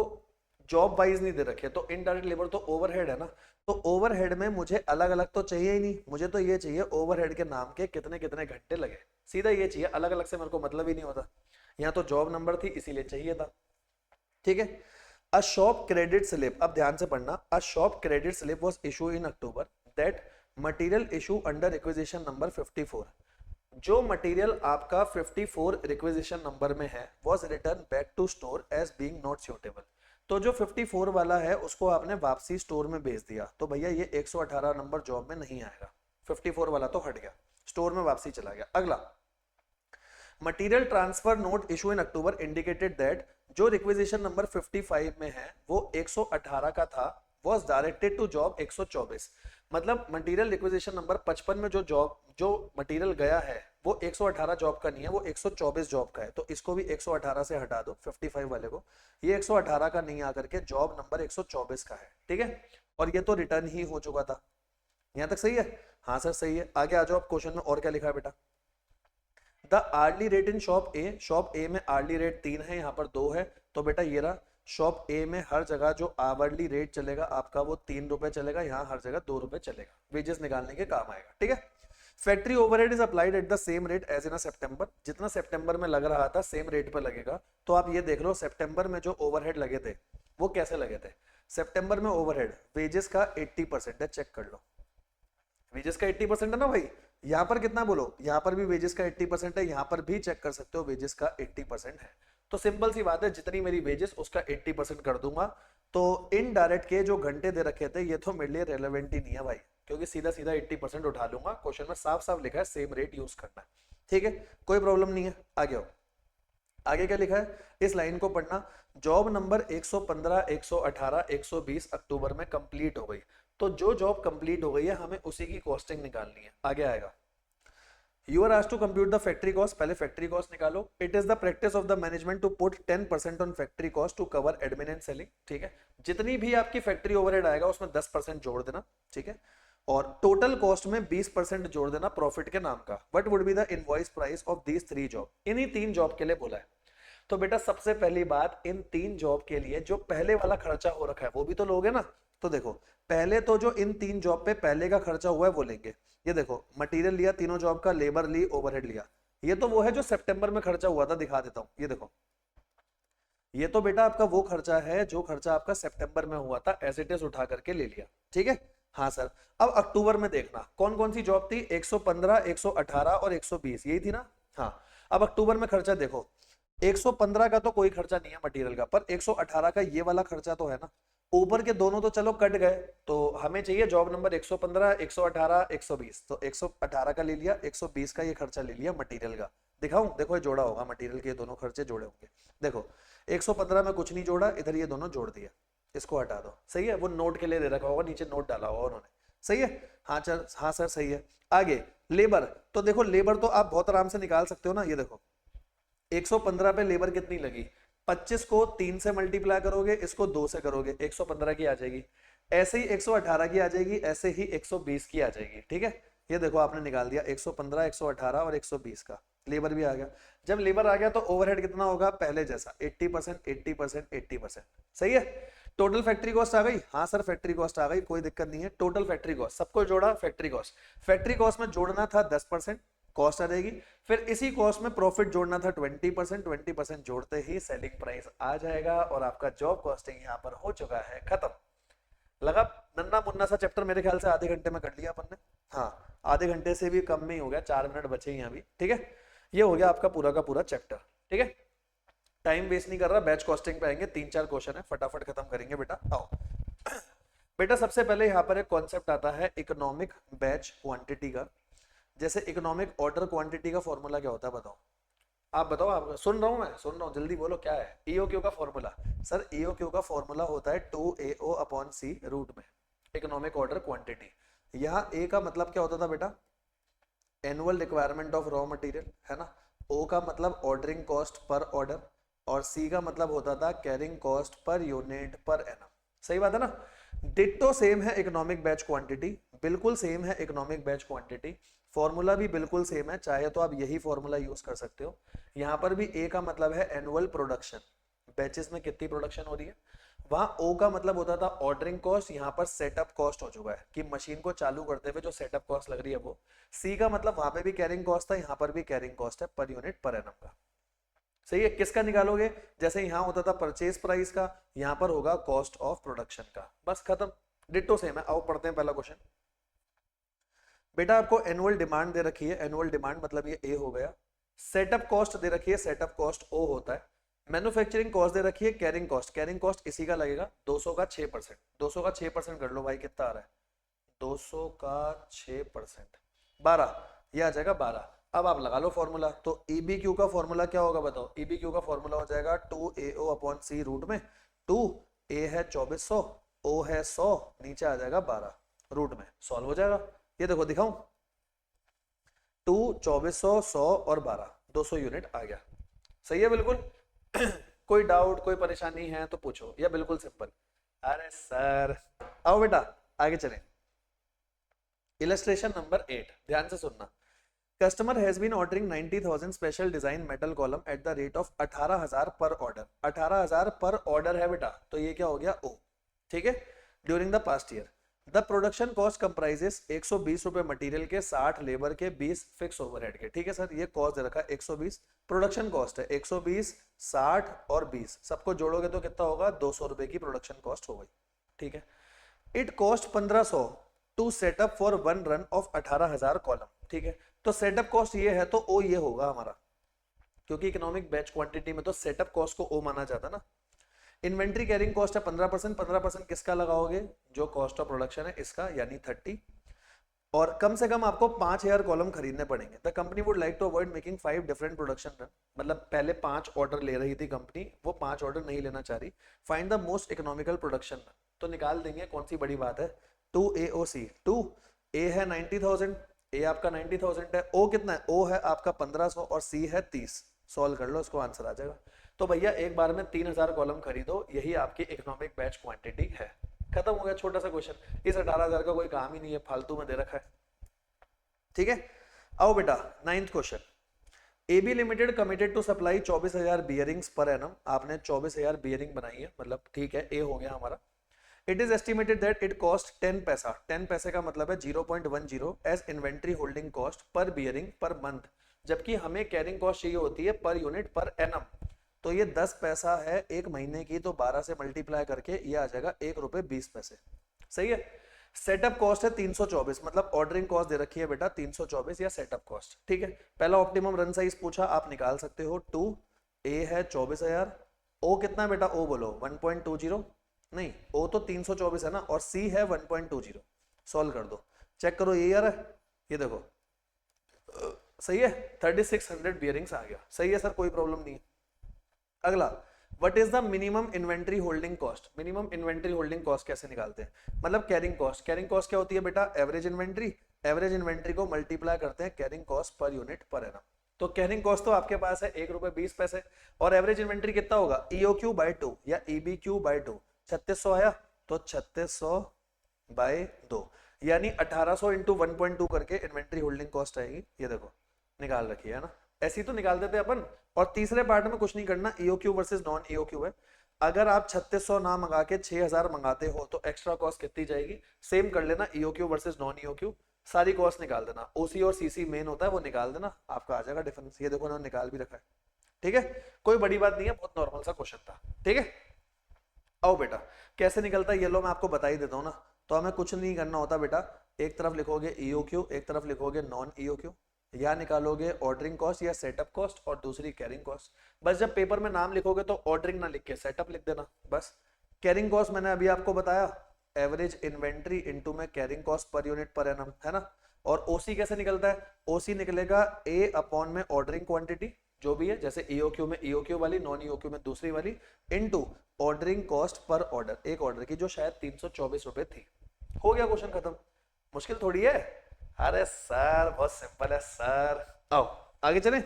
जॉब वाइज नहीं दे रखे, तो इनडायरेक्ट लेबर तो ओवरहेड है ना, तो ओवरहेड में मुझे अलग अलग तो चाहिए ही नहीं, मुझे तो ये चाहिए ओवरहेड के नाम के कितने कितने घंटे लगे, सीधा ये चाहिए, अलग अलग से मेरे को मतलब ही नहीं होता। यहाँ तो जॉब नंबर थी इसीलिए चाहिए था, ठीक है। अ शॉप क्रेडिट स्लिप, अब ध्यान से पढ़ना, a shop credit slip was issue in October that material issue under requisition number 54, जो मटेरियल आपका 54 रिक्वेजिशन नंबर में है was return back to store as being not suitable, तो जो 54 वाला है उसको आपने वापसी स्टोर में भेज दिया, तो भैया ये 118 नंबर जॉब में नहीं आएगा, 54 वाला तो हट गया, स्टोर में वापसी चला गया। अगला, material transfer note issue in October indicated that, जो रिक्वेजिशन नंबर 55 में है वो 118 का था, वाज डायरेक्टेड टू जॉब 124, मतलब मटेरियल रिक्वेजिशन नंबर 55 में जो मटेरियल गया है वो 118 जॉब का नहीं है, वो 124 जॉब का है, तो इसको भी 118 से हटा दो 55 वाले को, ये 118 का नहीं आकर के जॉब नंबर 124 का है, ठीक है। और ये तो रिटर्न ही हो चुका था, यहां तक सही है, हाँ सर सही है। आगे आ जाओ, आप क्वेश्चन में और क्या लिखा है बेटा, the hourly rate in shop A, shop A में आर्ली रेट 3 है, यहाँ पर 2 है, तो बेटा ये रहा, शॉप ए में हर जगह जो आवरली रेट चलेगा आपका वो 3 रुपए चलेगा, यहाँ हर जगह 2 रुपए चलेगा, वेजेस निकालने के काम आएगा, ठीक है। Factory overhead is applied at the same rate as in September, जितना सितंबर में लग रहा था सेम रेट पर लगेगा, तो आप ये देख लो सितंबर में जो ओवरहेड लगे थे वो कैसे लगे थे। सितंबर में ओवरहेड वेजेस का 80% है, चेक कर लो, वेजेस का 80% है ना भाई, यहाँ पर कितना बोलो, यहाँ पर भी वेजेस का 80% है, यहाँ पर भी चेक कर सकते हो वेजेस का 80% है, तो सिंपल सी बात है, जितनी मेरी वेजेस उसका 80% कर दूंगा, तो इनडायरेक्ट के जो घंटे दे रखे थे ये तो मेरे लिए रेलेवेंट ही नहीं है भाई, क्योंकि सीधा सीधा 80% उठा लूंगा, क्वेश्चन में साफ साफ लिखा है सेम रेट यूज करना है, ठीक है, कोई प्रॉब्लम नहीं है। आगे आओ, आगे क्या लिखा है इस लाइन को पढ़ना, जॉब नंबर 115, 118, 120 अक्टूबर में कंप्लीट हो गई, तो जो जॉब कंप्लीट हो गई है हमें उसी की कॉस्टिंग निकालनी है। आगे आएगा, you are asked to compute the factory cost. पहले फैक्ट्री कॉस्ट निकालो। It is the practice of the management to put 10% on factory cost to cover admin and selling. ठीक है, जितनी भी आपकी फैक्ट्री ओवरहेड आएगा उसमें 10% जोड़ देना। ठीक है, और टोटल कॉस्ट में 20% जोड़ देना प्रॉफिट के नाम का। What would be the invoice price of these 3 job. इन्हीं 3 जॉब के लिए बोला है। तो बेटा सबसे पहली बात, इन 3 जॉब के लिए जो पहले वाला खर्चा हो रखा है वो भी तो लोगे ना। तो देखो पहले तो जो इन 3 जॉब पे पहले का खर्चा हुआ है वो लेंगे। ये देखो मटेरियल लिया तीनों जॉब का, लेबर ली, ओवरहेड लिया। ये तो वो है जो सितंबर में खर्चा हुआ था, दिखा देता हूं। ये देखो, ये तो बेटा आपका वो खर्चा है जो खर्चा आपका सितंबर में हुआ था, एज इट इज उठा करके ले लिया। ठीक है, हाँ सर। अब अक्टूबर में देखना कौन कौन सी जॉब थी, 115, 118 और 120, यही थी ना। हाँ, अब अक्टूबर में खर्चा देखो, 115 का तो कोई खर्चा नहीं है मटेरियल का, पर 118 का ये वाला खर्चा तो है ना। ऊपर के दोनों तो चलो कट गए, तो हमें चाहिए जॉब नंबर 115, 118, 120। तो 118 का ले लिया, 120 का ये खर्चा ले लिया मटेरियल का। दिखाऊं, देखो ये जोड़ा होगा, मटेरियल के दोनों खर्चे जोड़े होंगे। देखो 115 में कुछ नहीं जोड़ा, इधर ये दोनों जोड़ दिया, इसको हटा दो। सही है, वो नोट के लिए दे रखा होगा, नीचे नोट डाला होगा उन्होंने। सही है, हाँ चल, हाँ सर सही है। आगे लेबर, तो देखो लेबर तो आप बहुत आराम से निकाल सकते हो ना। ये देखो 115 पे लेबर कितनी लगी, 25 को 3 से मल्टीप्लाई करोगे, इसको 2 से करोगे, 115 की आ जाएगी। ऐसे ही 118 की आ जाएगी, ऐसे ही 120 की आ जाएगी। ठीक है, ये देखो आपने निकाल दिया 115, 118 और 120 का। लेबर भी आ गया। जब लेबर आ गया तो ओवरहेड कितना होगा, पहले जैसा 80%, 80%, 80%। सही है, टोटल फैक्ट्री कॉस्ट आ गई। हाँ सर फैक्ट्री कॉस्ट आ गई, कोई दिक्कत नहीं है। टोटल फैक्ट्री कॉस्ट सबको जोड़ा, फैक्ट्री कॉस्ट, फैक्ट्री कॉस्ट में जोड़ना था 10%, कॉस्ट आ जाएगी। फिर इसी कॉस्ट में प्रॉफिट जोड़ना था 20%, 20% जोड़ते ही सेलिंग प्राइस आ जाएगा और आपका जॉब कॉस्टिंग यहाँ पर हो चुका है खत्म। लगा नन्ना मुन्ना सा चैप्टर, मेरे ख्याल से आधे घंटे में कर लिया अपन ने। हाँ, आधे घंटे से भी कम में ही हो गया, 4 मिनट बचे यहाँ भी। ठीक है, ये हो गया आपका पूरा का पूरा चैप्टर। ठीक है, टाइम वेस्ट नहीं कर रहा, बैच कॉस्टिंग पे आएंगे। 3-4 क्वेश्चन है, फटाफट खत्म करेंगे बेटा। आओ बेटा, सबसे पहले यहाँ पर एक कॉन्सेप्ट आता है इकोनॉमिक बैच क्वांटिटी का। जैसे इकोनॉमिक ऑर्डर क्वांटिटी का फॉर्मूला क्या होता है बताओ, आप बताओ। आप सुन रहा हूं, मैं सुन रहा हूं, जल्दी बोलो क्या है। ईओक्यू का फॉर्मूला, सर ईओक्यू का फॉर्मूला होता है 2AO अपॉन सी रूट में, इकोनॉमिक ऑर्डर क्वांटिटी। यहाँ ए का मतलब क्या होता था बेटा, annual requirement of raw material, है ना। ओ का मतलब ऑर्डरिंग कॉस्ट पर ऑर्डर, और सी का मतलब होता था carrying cost per unit per annum. सही बात है ना। डिट्टो सेम है इकोनॉमिक बैच क्वांटिटी, बिल्कुल सेम है इकोनॉमिक बैच क्वांटिटी। फॉर्मूला भी बिल्कुल सेम है, चाहे तो आप यही फॉर्मूला यूज कर सकते हो। यहाँ पर भी ए का मतलब है एनुअल प्रोडक्शन, बैचेस में कितनी प्रोडक्शन हो रही है। वहां ओ का मतलब होता था ऑर्डरिंग कॉस्ट, यहाँ पर सेटअप कॉस्ट हो चुका है कि मशीन को चालू करते हुए जो सेटअप कॉस्ट लग रही है वो। सी का मतलब वहां पे भी कैरिंग कॉस्ट था, यहाँ पर भी कैरिंग कॉस्ट है पर यूनिट पर एनम का। सही है, किसका निकालोगे, जैसे यहाँ होता था परचेज प्राइस का, यहाँ पर होगा कॉस्ट ऑफ प्रोडक्शन का। बस खत्म, डिट्टो सेम है। आओ पढ़ते हैं पहला क्वेश्चन। बेटा आपको एनुअल डिमांड दे रखी है, एनुअल डिमांड मतलब ये ए हो गया। सेटअप कॉस्ट दे रखी है, सेटअप कॉस्ट ओ होता है। मैन्युफैक्चरिंग कॉस्ट दे रखी है, कैरिंग कॉस्ट, कैरिंग कॉस्ट इसी का लगेगा 200 का 6%। 200 का 6% कर लो भाई, कितना आ रहा है, 200 का 6%, 12, ये आ जाएगा 12। अब आप लगा लो फॉर्मूला, तो EBQ का फॉर्मूला क्या होगा बताओ। EBQ का फॉर्मूला हो जाएगा 2AO अपॉन सी रूट में 2A है 2400, O है 100, नीचे आ जाएगा 12 रूट में, सॉल्व हो जाएगा। ये देखो दिखाऊं, 2, 2400, 100 और 12, 200 यूनिट आ गया। सही है बिल्कुल। कोई डाउट कोई परेशानी है तो पूछो, या बिल्कुल सिंपल। अरे सर आओ बेटा आगे चलें। इलस्ट्रेशन नंबर 8, ध्यान से सुनना। Customer has been ordering 90,000 special design metal column at the rate of 18,000 per order. 18,000 per order है बेटा, तो ये क्या हो गया ओ। ठीक है, during the past year the production cost comprises 120 रुपए मटेरियल के, 60 लेबर के, 20 फिक्स ओवरहेड के। ठीक है सर, ये कॉस्ट दे रखा है 120, प्रोडक्शन कॉस्ट है 120, 60 और 20, सबको जोड़ोगे तो कितना होगा, 200 रुपए की प्रोडक्शन कॉस्ट हो गई। ठीक है, it cost 1500 to set up for 1 run of 18,000 column. ठीक है, तो सेटअप कॉस्ट ये है तो ओ ये होगा हमारा, क्योंकि इकोनॉमिक बैच क्वांटिटी में तो सेटअप कॉस्ट को ओ माना जाता ना। इन्वेंट्री कैरिंग कॉस्ट है 15%, 15% किसका लगाओगे, जो कॉस्ट ऑफ प्रोडक्शन है इसका, यानी 30। और कम से कम आपको 5,000 कॉलम खरीदने पड़ेंगे। The company would like to avoid making 5 different production run, मतलब पहले 5 ऑर्डर ले रही थी कंपनी, वो 5 ऑर्डर नहीं लेना चाह रही। Find the most economical production run, तो निकाल देंगे, कौन सी बड़ी बात है। 2AOC, 2 A है 90,000, ए आपका 90,000 है, ओ कितना है, ओ है आपका 1500 और सी है 30। सॉल्व कर लो, इसको आंसर आ जाएगा। तो भैया एक बार में 3000 कॉलम खरीदो, यही आपकी इकोनॉमिक बैच क्वांटिटी है। खत्म हो गया छोटा सा क्वेश्चन। इस 18,000 का कोई काम ही नहीं है, फालतू में दे रखा है। ठीक है, आओ बेटा 9th question. AB limited committed to supply 24,000 bearings per annum. आपने 24,000 बियरिंग बनाई है, मतलब ठीक है, ए हो गया हमारा। It is estimated that it cost 10 पैसा, 10 पैसे का मतलब है 0.10 as inventory holding cost per bearing per month, जबकि हमें कैरिंग कॉस्ट चाहिए होती है पर यूनिट पर एनम। तो ये 10 पैसा है एक महीने की, तो 12 से मल्टीप्लाई करके ये आ जाएगा 1 रुपए 20 पैसे। सही है। सेटअप कॉस्ट है 324, मतलब ऑर्डरिंग कॉस्ट दे रखी है बेटा 324 या सेटअप कॉस्ट। ठीक है, पहला ऑप्टिमम रन साइज पूछा, आप निकाल सकते हो। 2A है 24,000, ओ कितना है बेटा, ओ बोलो 1.20, नहीं ओ तो 324 है ना, और सी है 1.20। सॉल्व कर दो, चेक करो ये यार है, ये देखो सही है, 3600 बियरिंग्स आ गया। सही है सर, कोई प्रॉब्लम नहीं है। अगला, what is the minimum inventory holding cost. Minimum inventory holding cost कैसे निकालते हैं, मतलब कैरिंग कॉस्ट। कैरिंग कॉस्ट क्या होती है बेटा, एवरेज इन्वेंट्री, एवरेज इन्वेंट्री को मल्टीप्लाई करते हैं carrying cost per unit per annum. तो कैरिंग कॉस्ट तो आपके पास है 1 रुपए 20 पैसे, और एवरेज इन्वेंट्री कितना होगा, EOQ बाय 2 या EBQ बाय 2। 3600 आया, तो 3600 बाय 2 यानी 1800 इंटू 1.2 करके इन्वेंट्री होल्डिंग कॉस्ट आएगी। ये देखो निकाल रखी है ना, ऐसी तो निकाल देते अपन। और तीसरे पार्ट में कुछ नहीं करना, EOQ वर्सेस नॉन EOQ है। अगर आप 3600 ना मंगा के 6000 मंगाते हो तो एक्स्ट्रा कॉस्ट कितनी जाएगी, सेम कर लेना, EOQ वर्सेस नॉन EOQ, सारी कॉस्ट निकाल देना। OC और CC मेन होता है, वो निकाल देना, आपका आ जाएगा डिफरेंस। ये देखो ना, निकाल भी रखा है। ठीक है, कोई बड़ी बात नहीं है, बहुत नॉर्मल सा क्वेश्चन था। ठीक है, आओ बेटा कैसे निकलता है ये लो, मैं आपको बता ही देता हूँ ना। तो हमें कुछ नहीं करना होता बेटा, एक तरफ लिखोगे EOQ, एक तरफ लिखोगे नॉन EOQ, या निकालोगे ऑर्डरिंग कॉस्ट या सेटअप कॉस्ट, और दूसरी कैरिंग कॉस्ट। बस जब पेपर में नाम लिखोगे तो ऑर्डरिंग ना लिख के सेटअप लिख देना बस। कैरिंग कॉस्ट मैंने अभी आपको बताया, एवरेज इन्वेंट्री इनटू में carrying cost per unit per annum, है ना। और OC कैसे निकलता है, OC निकलेगा A अपॉन में ऑर्डरिंग क्वांटिटी जो भी है, जैसे EOQ में EOQ वाली, नॉन EOQ में दूसरी वाली, into ordering cost per order, एक ऑर्डर की, जो शायद 324 रुपए थी। हो गया क्वेश्चन खत्म, मुश्किल थोड़ी है। अरे सर बहुत सिंपल है सर। आओ आगे चलें।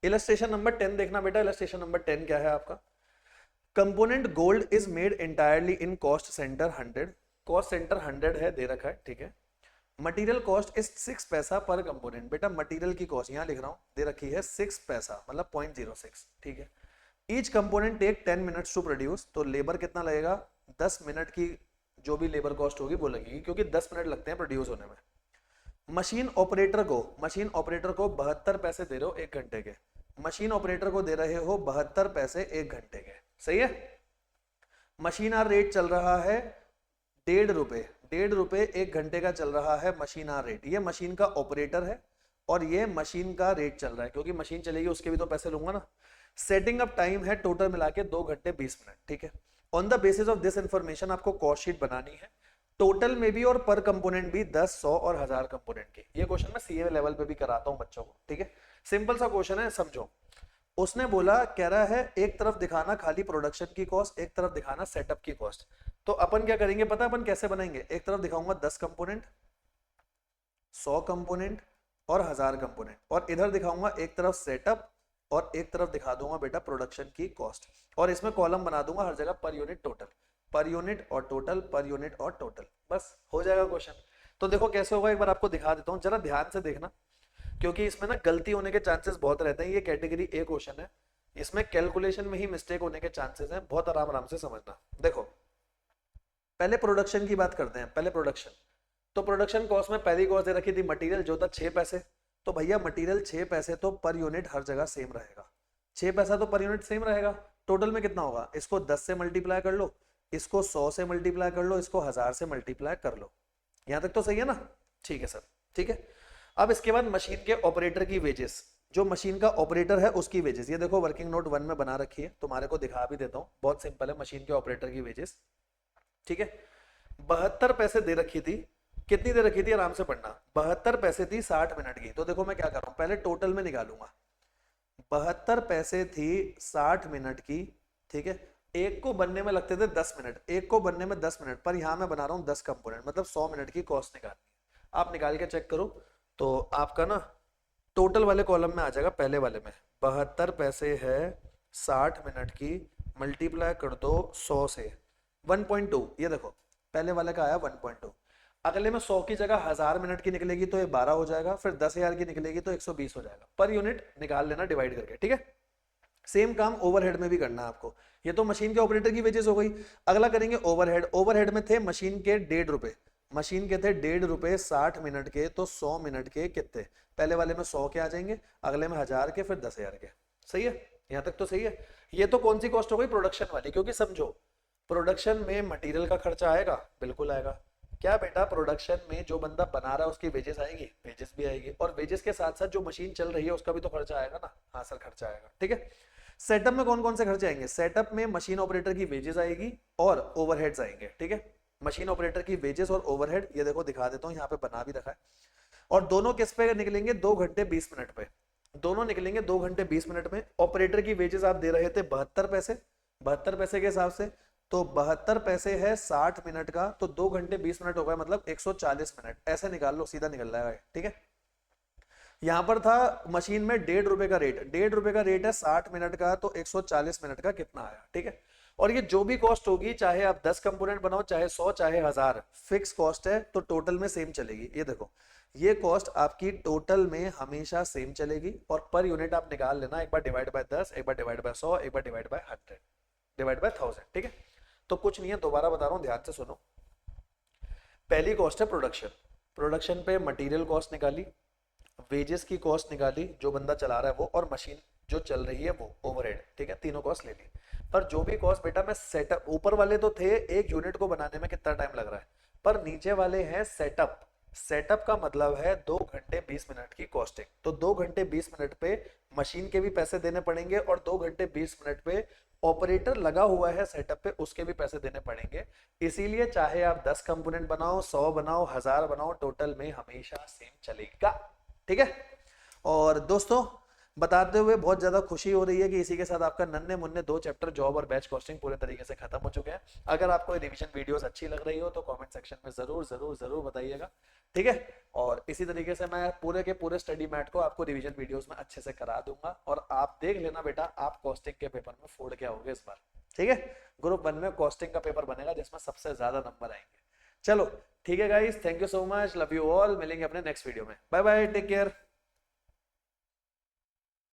इलस्ट्रेशन नंबर 10 देखना बेटा, इलस्ट्रेशन नंबर 10 क्या है आपका, component gold is made entirely in cost centre 100, cost centre 100 है, दे रखा है। ठीक है, मटेरियल कॉस्ट इज 6 पैसा पर कंपोनेंट। बेटा मटेरियल की कॉस्ट यहां लिख रहा हूं, दे रखी है 6 पैसा, मतलब 0.06। ठीक है, each component take 10 minutes to produce, तो लेबर कितना लगेगा, 10 मिनट की जो भी लेबर कॉस्ट होगी वो लगेगी, क्योंकि 10 मिनट लगते हैं प्रोड्यूस होने में। मशीन ऑपरेटर को 72 पैसे दे रहे हो 1 घंटे के, मशीन ऑपरेटर को दे रहे हो 72 पैसे 1 घंटे के। सही है। मशीन आर रेट चल रहा है 1.5 रुपए, 1.5 रुपए 1 घंटे का चल रहा है मशीन आर रेट। ये मशीन का ऑपरेटर है और ये मशीन का रेट चल रहा है, क्योंकि मशीन चलेगी उसके भी तो पैसे लूंगा ना। सेटिंग अप टाइम है टोटल मिला के 2 घंटे 20 मिनट। ठीक है, on the basis of this information आपको कॉस्ट शीट बनानी है, टोटल में भी और पर कंपोनेंट भी, 10, 100 और 1000 कंपोनेंट की। ये क्वेश्चन मैं सीए लेवल पे भी कराता हूं बच्चों को। ठीक है, सिंपल सा क्वेश्चन है, समझो। उसने बोला, कह रहा है एक तरफ दिखाना खाली प्रोडक्शन की कॉस्ट, एक तरफ दिखाना सेटअप की कॉस्ट। तो अपन क्या करेंगे पता, अपन कैसे बनाएंगे, एक तरफ दिखाऊंगा 10 कंपोनेंट, 100 कंपोनेंट और 1000 कंपोनेंट, और इधर दिखाऊंगा एक तरफ सेटअप और एक तरफ दिखा दूंगा बेटा प्रोडक्शन की कॉस्ट, और इसमें कॉलम बना दूंगा हर जगह per unit total, per unit और टोटल, पर यूनिट और टोटल। बस हो जाएगा क्वेश्चन। तो देखो कैसे होगा, एक बार आपको दिखा देता हूँ, जरा ध्यान से देखना, क्योंकि इसमें ना गलती होने के चांसेस बहुत रहते हैं। ये कैटेगरी ए क्वेश्चन है, इसमें कैलकुलेशन में ही मिस्टेक होने के चांसेस हैं, बहुत आराम आराम से समझना। देखो पहले प्रोडक्शन की बात करते हैं, पहले प्रोडक्शन। तो प्रोडक्शन कॉस्ट में पहली कॉस्ट दे रखी थी मटेरियल, जो था 6 पैसे। तो भैया मटेरियल 6 पैसे, तो पर यूनिट हर जगह सेम रहेगा, 6 पैसा तो पर यूनिट सेम रहेगा। टोटल में कितना होगा, इसको 10 से मल्टीप्लाई कर लो, इसको 100 से मल्टीप्लाई कर लो, इसको 1000 से मल्टीप्लाई कर लो। यहां तक तो सही है ना, ठीक है सर, ठीक है। अब इसके बाद मशीन के ऑपरेटर की वेजेस, जो मशीन का ऑपरेटर है उसकी वेजेस, ये देखो वर्किंग नोट 1 में बना रखी है, तुम्हारे को दिखा भी देता हूं, बहुत सिंपल है। मशीन के ऑपरेटर की वेजेस, ठीक है, 72 पैसे दे रखी थी, कितनी दे रखी थी, आराम से पढ़ना, 72 पैसे थी 60 मिनट की। तो देखो मैं क्या कर रहा हूं, पहले टोटल में निकालूंगा, 72 पैसे थी 60 मिनट की, ठीक है, एक को बनने में लगते थे 10 मिनट, एक को बनने में 10 मिनट, पर यहाँ मैं बना रहा हूँ 10 कंपोनेंट, मतलब 100 मिनट की कॉस्ट निकालनी है। आप निकाल के चेक करो तो आपका ना टोटल वाले कॉलम में आ जाएगा, पहले वाले में 72 पैसे है 60 मिनट की, मल्टीप्लाई कर दो 100 से 1.2, ये देखो पहले वाले का आया 1.2। अगले में 100 की जगह 1000 मिनट की निकलेगी तो ये 12 हो जाएगा, फिर 10,000 की निकलेगी तो 120 हो जाएगा। पर यूनिट निकाल लेना डिवाइड करके, ठीक है। सेम काम ओवरहेड में भी करना है आपको। ये तो मशीन के ऑपरेटर की वेजेस हो गई। अगला करेंगे ओवरहेड। ओवरहेड में थे मशीन के 1.5 रुपए, मशीन के थे 1.5 रुपए 60 मिनट के, तो 100 मिनट के कितने, पहले वाले में 100 के आ जाएंगे, अगले में 1000 के, फिर 10,000 के। सही है, यहाँ तक तो सही है। ये तो कौन सी कॉस्ट हो गई, प्रोडक्शन वाली, क्योंकि समझो प्रोडक्शन में मटेरियल का खर्चा आएगा, बिल्कुल आएगा। क्या बेटा, प्रोडक्शन में जो बंदा बना रहा है उसकी वेजेस आएगी, वेजेस भी आएगी, और वेजेस के साथ साथ जो मशीन चल रही है उसका भी तो खर्चा आएगा ना। हाँ सर, खर्चा आएगा, ठीक है। सेटअप में कौन कौन से खर्चे आएंगे, सेटअप में मशीन ऑपरेटर की वेजेस आएगी और ओवरहेड्स आएंगे, ठीक है। मशीन ऑपरेटर की वेजेस और ओवरहेड, ये देखो दिखा देता हूँ, यहाँ पे बना भी रखा है। और दोनों किस पे निकलेंगे, 2 घंटे 20 मिनट पे, दोनों निकलेंगे 2 घंटे 20 मिनट में। ऑपरेटर की वेजेस आप दे रहे थे 72 पैसे, 72 पैसे के हिसाब से, तो 72 पैसे है 60 मिनट का, तो 2 घंटे 20 मिनट हो गए, मतलब 140 मिनट, ऐसे निकाल लो, सीधा निकल जाएगा, ठीक है। यहां पर था मशीन में 1.5 रुपए का रेट, 1.5 रुपए का रेट है 60 मिनट का, तो 140 मिनट का कितना आया, ठीक है। और ये जो भी कॉस्ट होगी, चाहे आप 10 कंपोनेंट बनाओ, चाहे 100, चाहे 1000, फिक्स कॉस्ट है, तो टोटल में सेम चलेगी। ये देखो, ये कॉस्ट आपकी टोटल में हमेशा सेम चलेगी, और पर यूनिट आप निकाल लेना, एक बार डिवाइड बाय 10, एक बार डिवाइड बाय 100, एक बार डिवाइड बाय 100, डिवाइड बाय 1000, ठीक है। तो कुछ नहीं है, दोबारा बता रहा हूं, ध्यान से सुनो। पहली कॉस्ट है प्रोडक्शन, प्रोडक्शन पे मटेरियल कॉस्ट निकाली, वेजेस की कॉस्ट निकाली, जो बंदा चला रहा है वो, और मशीन जो चल रही है वो, ओवरहेड, ठीक है। तीनों कॉस्ट ले ली। पर जो भी कॉस्ट बेटा मैं सेटअप, ऊपर वाले तो थे एक यूनिट को बनाने में कितना टाइम लग रहा है, पर नीचे वाले हैं सेटअप। सेटअप का मतलब है 2 घंटे 20 मिनट की कॉस्टिंग, तो 2 घंटे 20 मिनट पे मशीन के भी पैसे देने पड़ेंगे, और 2 घंटे 20 मिनट पे ऑपरेटर लगा हुआ है सेटअप पे, उसके भी पैसे देने पड़ेंगे। इसीलिए चाहे आप 10 कंपोनेंट बनाओ, 100 बनाओ, 1000 बनाओ, टोटल में हमेशा सेम चलेगा, ठीक है। और दोस्तों, बताते हुए बहुत ज्यादा खुशी हो रही है कि इसी के साथ आपका नन्हे मुन्ने 2 चैप्टर जॉब और बैच कॉस्टिंग पूरे तरीके से खत्म हो चुके हैं। अगर आपको रिवीजन वीडियोस अच्छी लग रही हो तो कमेंट सेक्शन में जरूर जरूर जरूर बताइएगा, ठीक है। और इसी तरीके से मैं पूरे के पूरे स्टडी मैट को आपको रिवीजन वीडियोस में अच्छे से करा दूंगा, और आप देख लेना बेटा, आप कॉस्टिंग के पेपर में फोड़ के आओगे इस बार, ठीक है। ग्रुप 1 में कॉस्टिंग का पेपर बनेगा जिसमें सबसे ज्यादा नंबर आएंगे। चलो ठीक है guys, thank you so much, love you all, मिलेंगे अपने नेक्स्ट वीडियो में, बाय बाय, टेक केयर।